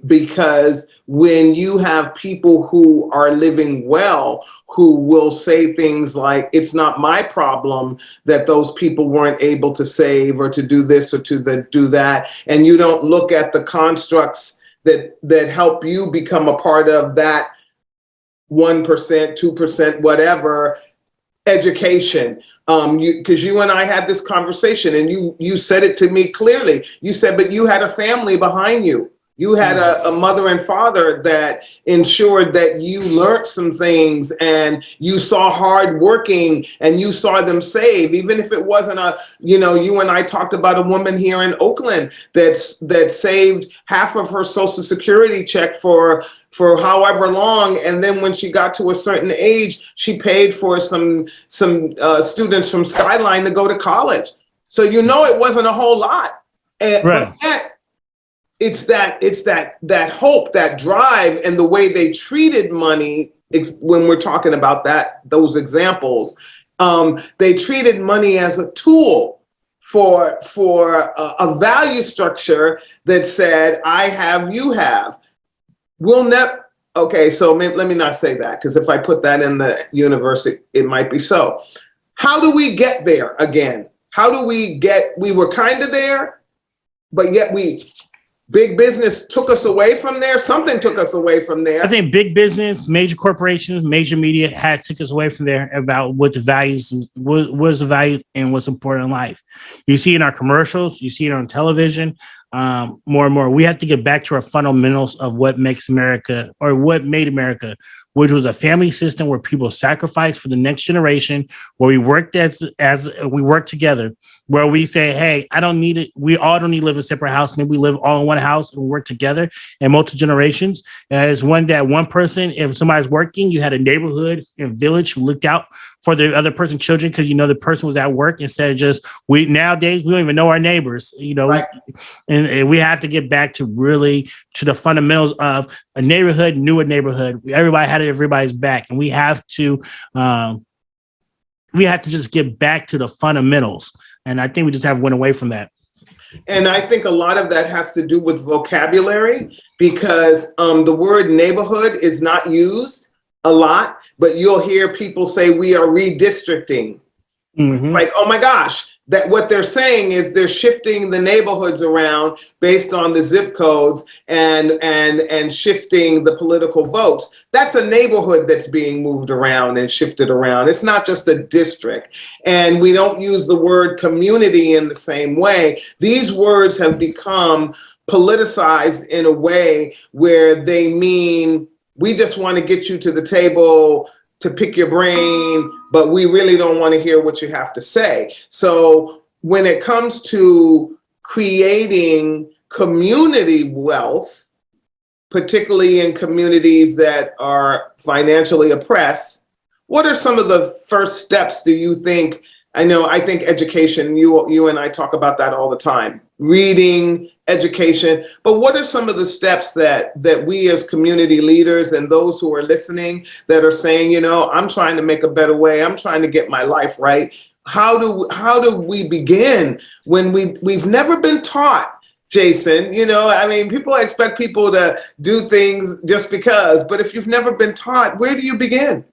because when you have people who are living well, who will say things like, it's not my problem that those people weren't able to save or to do this or to do that, and you don't look at the constructs that help you become a part of that 1%, 2%, whatever, education. Because you and I had this conversation, and you said it to me clearly. You said, but you had a family behind you. You had a mother and father that ensured that you learned some things, and you saw hard working, and you saw them save, even if it wasn't you and I talked about a woman here in Oakland that saved half of her Social Security check for however long. And then when she got to a certain age, she paid for some students from Skyline to go to college. So, it wasn't a whole lot. And, right. But yet, it's that hope, that drive, and the way they treated money. When we're talking about those examples, they treated money as a tool for a value structure that said, I have, you have. We'll never. Okay, so let me not say that, because if I put that in the universe, it might be so. How do we get there again? We were kind of there, but yet big business took us away from there. Something took us away from there. I think big business, major corporations, major media took us away from there about what the values, what's the value and what's important in life. You see it in our commercials, you see it on television, more and more. We have to get back to our fundamentals of what makes America, or what made America, which was a family system where people sacrificed for the next generation, where we worked as we work together, where we say, hey, I don't need it. We all don't need to live in a separate house. Maybe we live all in one house and work together and multiple generations. As one person, if somebody's working, you had a neighborhood and village who looked out for the other person's children, because the person was at work, instead of just nowadays we don't even know our neighbors, Right. And we have to get back to the fundamentals of a neighborhood, knew a neighborhood. Everybody had everybody's back, and we have to just get back to the fundamentals. And I think we just have went away from that. And I think a lot of that has to do with vocabulary, because the word neighborhood is not used a lot, but you'll hear people say we are redistricting. Like, oh my gosh, that what they're saying is they're shifting the neighborhoods around based on the zip codes and shifting the political votes. That's a neighborhood that's being moved around and shifted around. It's not just a district. And we don't use the word community in the same way. These words have become politicized in a way where they mean we just want to get you to the table to pick your brain, but we really don't want to hear what you have to say. So when it comes to creating community wealth, particularly in communities that are financially oppressed, what are some of the first steps do you think? I think education, you and I talk about that all the time, reading, education, but what are some of the steps that we as community leaders and those who are listening that are saying, I'm trying to make a better way, I'm trying to get my life right. How do we begin when we've never been taught, Jason? People expect people to do things just because, but if you've never been taught, where do you begin?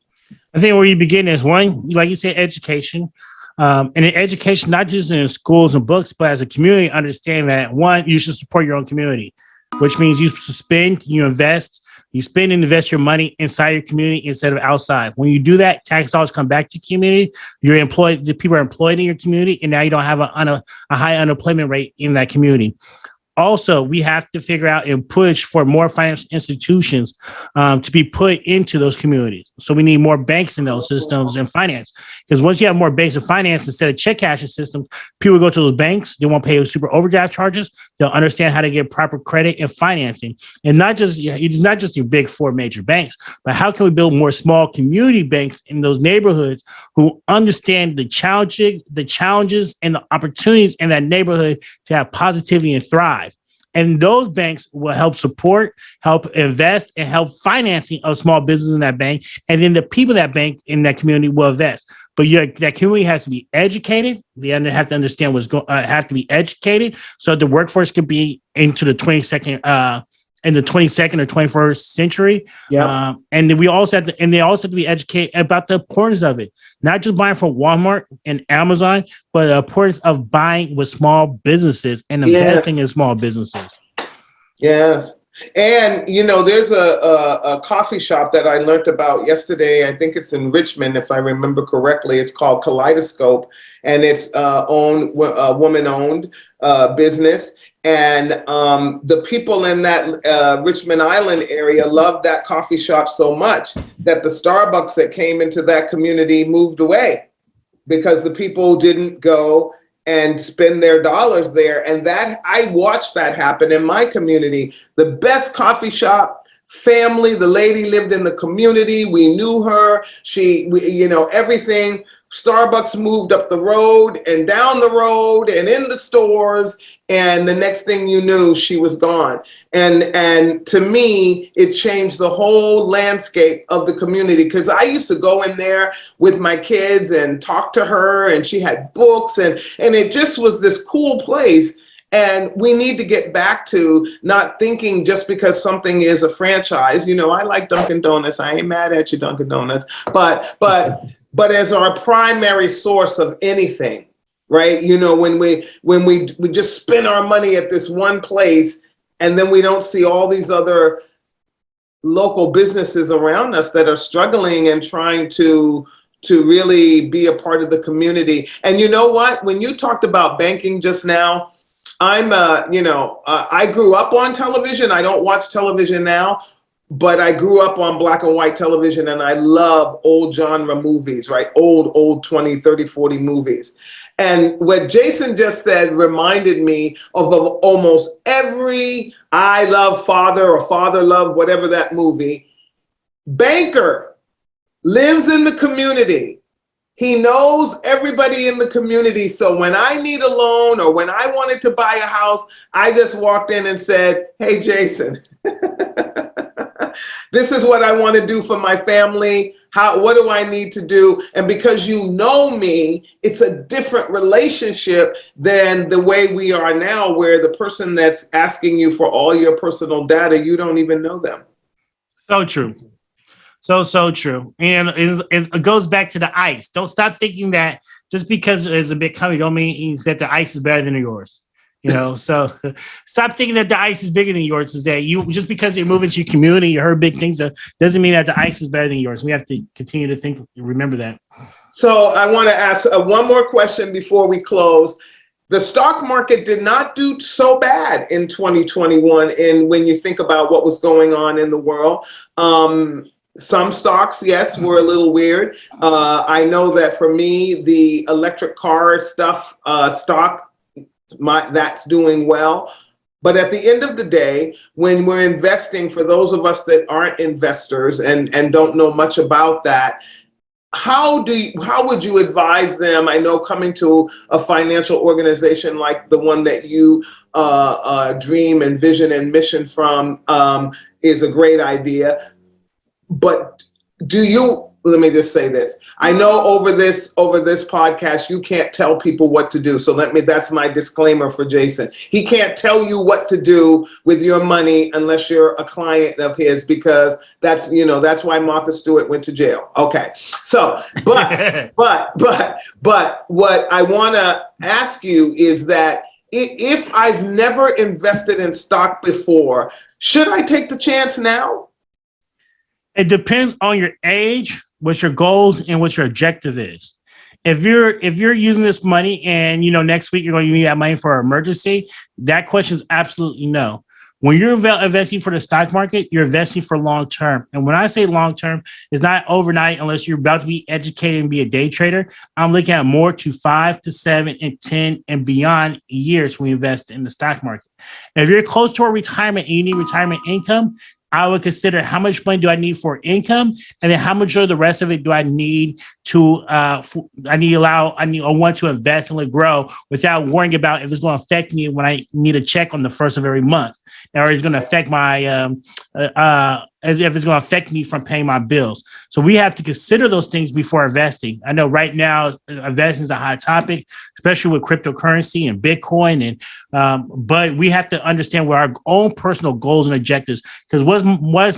I think where you begin is one, like you say, education. And in education, not just in schools and books, but as a community, understand that one, you should support your own community, which means you spend, you invest, you spend and invest your money inside your community instead of outside. When you do that, tax dollars come back to your community. You're employed, the people are employed in your community, and now you don't have a high unemployment rate in that community. Also, we have to figure out and push for more financial institutions to be put into those communities. So we need more banks in those systems and finance. Because once you have more banks and finance instead of check cashing systems, people go to those banks. They won't pay super overdraft charges. They'll understand how to get proper credit and financing. And not just your big four major banks, but how can we build more small community banks in those neighborhoods who understand the challenges and the opportunities in that neighborhood to have positivity and thrive. And those banks will help support, help invest, and help financing of small business in that bank. And then the people that bank in that community will invest. But that community has to be educated. They have to understand have to be educated so the workforce could be into the 22nd or 21st century. Yeah. And then they also have to be educated about the importance of it. Not just buying from Walmart and Amazon, but the importance of buying with small businesses and investing in small businesses. Yes. And, there's a coffee shop that I learned about yesterday. I think it's in Richmond, if I remember correctly. It's called Kaleidoscope, and it's woman-owned business. And the people in that Richmond Island area loved that coffee shop so much that the Starbucks that came into that community moved away because the people didn't go and spend their dollars there. And that I watched that happen in my community. The best coffee shop, family, the lady lived in the community. We knew her. Everything. Starbucks moved up the road and down the road and in the stores. And the next thing you knew, she was gone. And to me, it changed the whole landscape of the community, because I used to go in there with my kids and talk to her, and she had books, and it just was this cool place. And we need to get back to not thinking just because something is a franchise. I like Dunkin' Donuts. I ain't mad at you, Dunkin' Donuts. But as our primary source of anything, right? When we just spend our money at this one place, and then we don't see all these other local businesses around us that are struggling and trying to really be a part of the community. And you know what? When you talked about banking just now, I grew up on television. I don't watch television now, but I grew up on black and white television, and I love old genre movies, right? Old 20, 30, 40 movies. And what Jason just said reminded me of almost every I Love Father or Father Love, whatever that movie. Banker lives in the community. He knows everybody in the community. So when I need a loan or when I wanted to buy a house, I just walked in and said, hey, Jason, this is what I want to do for my family. What do I need to do? And because you know me, it's a different relationship than the way we are now, where the person that's asking you for all your personal data, you don't even know them. So true. So true. And it goes back to the ice. Don't stop thinking that just because it's a big company don't mean that the ice is better than yours. So stop thinking that the ice is bigger than yours. Is that you just because you're moving to your community, you heard big things, doesn't mean that the ice is better than yours. We have to continue to remember that. So I want to ask one more question before we close. The stock market did not do so bad in 2021. And when you think about what was going on in the world, some stocks, yes, were a little weird. I know that for me, the electric car stock, that's doing well. But at the end of the day, when we're investing, for those of us that aren't investors and don't know much about that, how would you advise them? I know coming to a financial organization like the one that you dream and vision and mission from is a great idea. But let me just say this. I know over this podcast, you can't tell people what to do. So that's my disclaimer for Jason. He can't tell you what to do with your money unless you're a client of his, because that's why Martha Stewart went to jail. Okay. So, but what I want to ask you is that if I've never invested in stock before, should I take the chance now? It depends on your age, what your goals and what your objective is. If you're using this money and next week you're going to need that money for an emergency, that question is absolutely no. When you're investing for the stock market, you're investing for long term. And when I say long term, it's not overnight unless you're about to be educated and be a day trader. I'm looking at more to 5 to 7 and 10 and beyond years when you invest in the stock market. If you're close to a retirement and you need retirement income, I would consider how much money do I need for income, and then how much of the rest of it do I need to I want to invest and let grow without worrying about if it's going to affect me when I need a check on the first of every month, or it's going to affect my as if it's going to affect me from paying my bills. So we have to consider those things before investing. I know right now investing is a hot topic, especially with cryptocurrency and Bitcoin, and but we have to understand what our own personal goals and objectives, because what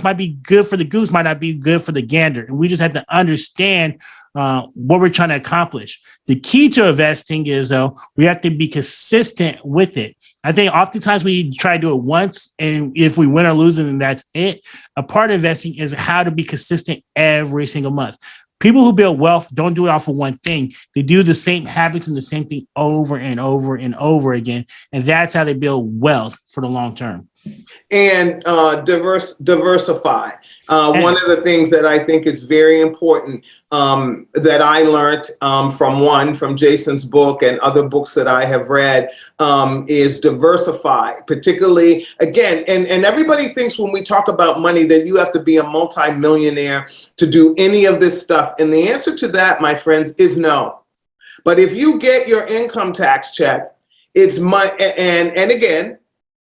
might be good for the goose might not be good for the gander, and we just have to understand what we're trying to accomplish. The key to investing is, though, we have to be consistent with it. I think oftentimes we try to do it once, and if we win or lose, then that's it. A part of investing is how to be consistent every single month. People who build wealth don't do it off of one thing. They do the same habits and the same thing over and over and over again, and that's how they build wealth for the long term. And diversify. One of the things that I think is very important that I learned from Jason's book and other books that I have read is diversify, particularly, again, and everybody thinks when we talk about money that you have to be a multimillionaire to do any of this stuff. And the answer to that, my friends, is no. But if you get your income tax check, it's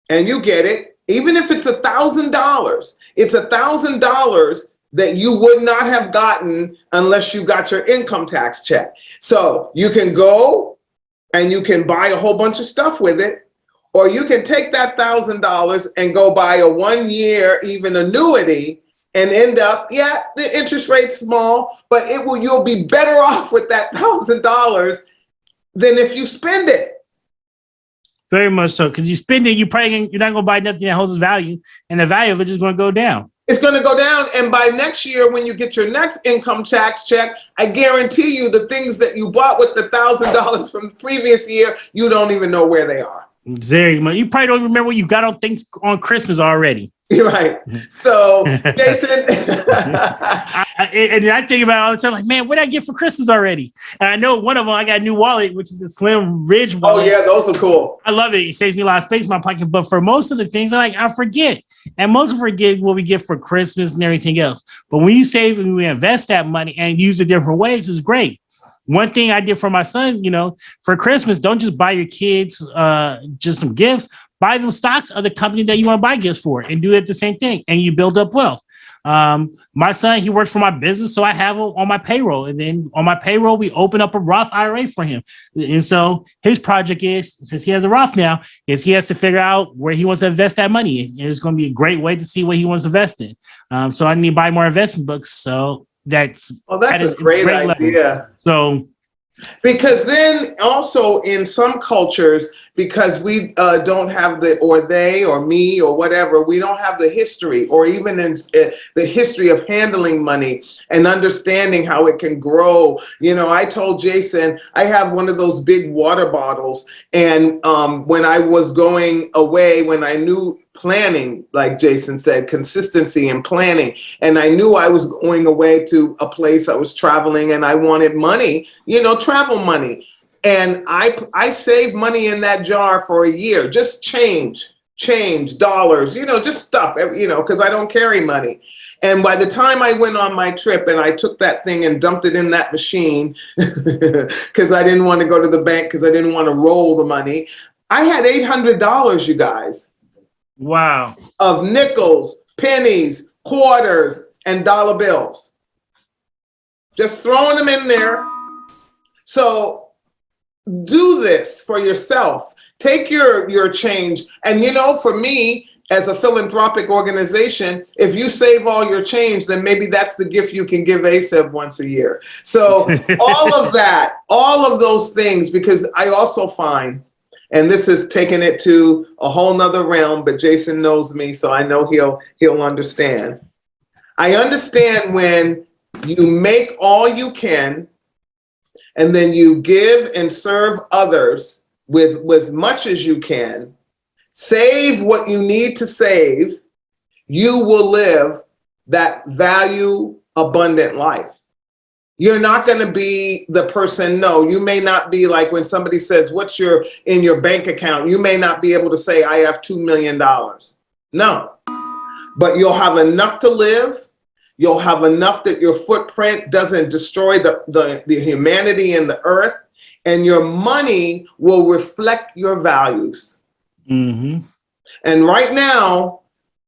and you get it, even if it's $1,000, it's $1,000 that you would not have gotten unless you got your income tax check. So you can go and you can buy a whole bunch of stuff with it, or you can take that $1,000 and go buy a 1 year even annuity and end up, the interest rate's small, but you'll be better off with that $1,000 than if you spend it. Very much so, because you spend it, you're not going to buy nothing that holds its value, and the value of it is going to go down. It's going to go down, and by next year, when you get your next income tax check, I guarantee you the things that you bought with the $1,000 from the previous year, you don't even know where they are. Very much. You probably don't remember what you got on things on Christmas already. You're right. So, Jason. And I think about it all the time, like, man, what did I get for Christmas already? And I know one of them, I got a new wallet, which is a Slim Ridge wallet. Oh, yeah, those are cool. I love it. It saves me a lot of space in my pocket. But for most of the things, I forget. And most of forget what we get for Christmas and everything else. But when you save and we invest that money and use it different ways, is great. One thing I did for my son, for Christmas, don't just buy your kids just some gifts. Buy them stocks of the company that you want to buy gifts for, and do it the same thing, and you build up wealth. My son, he works for my business, so I have him on my payroll. And then on my payroll, we open up a Roth IRA for him. And so his project is, since he has a Roth now, is he has to figure out where he wants to invest that money. And it's going to be a great way to see what he wants to invest in. So I need to buy more investment books. So that's a great idea. So because then also in some cultures, because we don't have or they or me or whatever, we don't have the history or even in the history of handling money and understanding how it can grow. I told Jason, I have one of those big water bottles. And when I was going away, when I knew planning, like Jason said, consistency and planning. And I knew I was going away to a place, I was traveling and I wanted money, travel money. And I saved money in that jar for a year, just change, dollars, just stuff, because I don't carry money. And by the time I went on my trip and I took that thing and dumped it in that machine, because I didn't want to go to the bank, because I didn't want to roll the money, I had $800, you guys. Wow. Of nickels, pennies, quarters, and dollar bills. Just throwing them in there. So do this for yourself. Take your change. And for me, as a philanthropic organization, if you save all your change, then maybe that's the gift you can give ASAP once a year. So all of that, all of those things, because I also find, and this has taken it to a whole nother realm, but Jason knows me, so I know he'll understand. I understand when you make all you can, and then you give and serve others with much as you can, save what you need to save, you will live that value abundant life. You're not going to be the person. No, you may not be like when somebody says, what's in your bank account? You may not be able to say, I have $2 million. No, but you'll have enough to live. You'll have enough that your footprint doesn't destroy the humanity in the earth, and your money will reflect your values. Mm-hmm. And right now,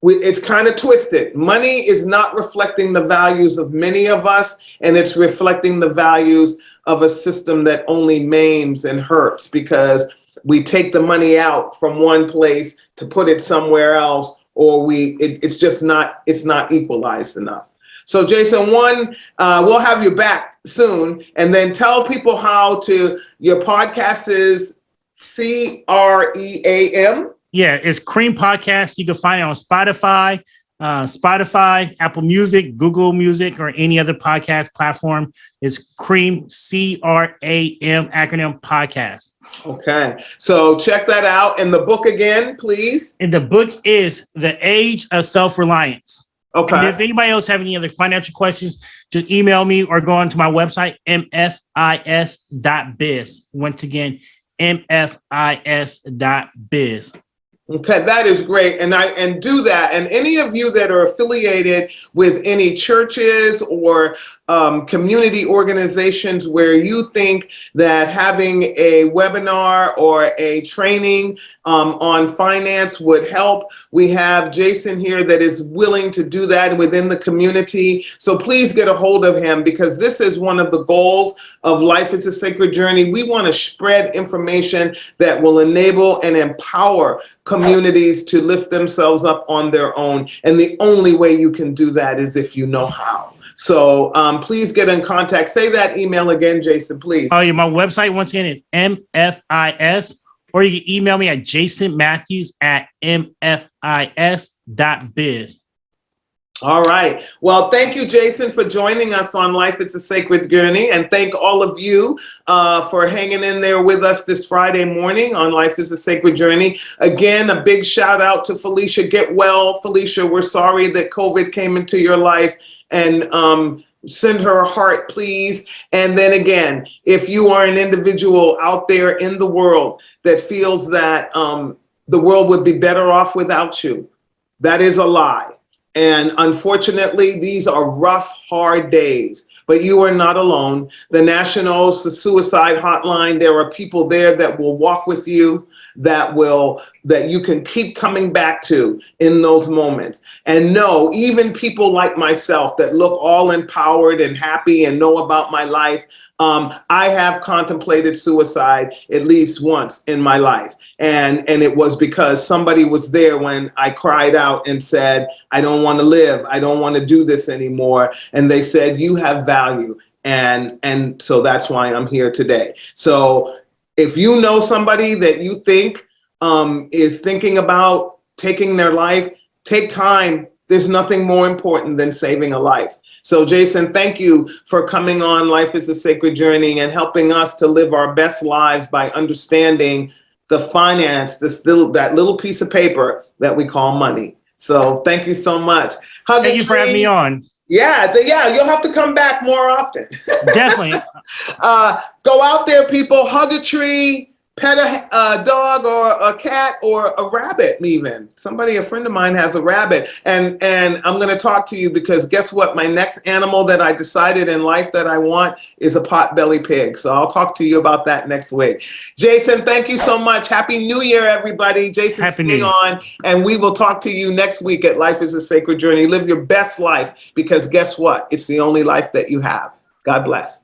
it's kind of twisted. Money is not reflecting the values of many of us, and it's reflecting the values of a system that only maims and hurts, because we take the money out from one place to put it somewhere else, or it's not equalized enough. So Jason, we'll have you back soon, and then tell people how your podcast is CREAM. Yeah, it's Cream Podcast. You can find it on Spotify, Apple Music, Google Music, or any other podcast platform. It's Cream, CRAM, acronym podcast. Okay, so check that out. And the book again, please. And the book is The Age of Self-Reliance. Okay. And if anybody else have any other financial questions, just email me or go onto my website, mfis.biz. Once again, mfis.biz. Okay, that is great. And do that. And any of you that are affiliated with any churches or community organizations where you think that having a webinar or a training on finance would help, we have Jason here that is willing to do that within the community. So please get a hold of him, because this is one of the goals of Life is a Sacred Journey. We want to spread information that will enable and empower communities to lift themselves up on their own. And the only way you can do that is if you know how. So please get in contact. Say that email again, Jason, please. Oh, yeah, my website, once again, is MFIS, or you can email me at jasonmatthews@mfis.biz. All right. Well, thank you, Jason, for joining us on Life is a Sacred Journey. And thank all of you for hanging in there with us this Friday morning on Life is a Sacred Journey. Again, a big shout out to Felicia. Get well, Felicia. We're sorry that COVID came into your life, and send her a heart, please. And then again, if you are an individual out there in the world that feels that the world would be better off without you, that is a lie. And unfortunately, these are rough, hard days, but you are not alone. The National Suicide Hotline, there are people there that will walk with you, that you can keep coming back to in those moments. And know, even people like myself that look all empowered and happy and know about my life, I have contemplated suicide at least once in my life. And it was because somebody was there when I cried out and said, I don't want to live. I don't want to do this anymore. And they said, you have value. And so that's why I'm here today. So if you know somebody that you think is thinking about taking their life, take time. There's nothing more important than saving a life. So Jason, thank you for coming on Life is a Sacred Journey and helping us to live our best lives by understanding the finance, that little piece of paper that we call money. So thank you so much. Thank you for having me on. Yeah, you'll have to come back more often. Definitely. Go out there, people, hug a tree, pet a dog or a cat or a rabbit even. A friend of mine has a rabbit. And I'm going to talk to you because guess what? My next animal that I decided in life that I want is a potbelly pig. So I'll talk to you about that next week. Jason, thank you so much. Happy New Year, everybody. Jason's staying on. And we will talk to you next week at Life is a Sacred Journey. Live your best life because guess what? It's the only life that you have. God bless.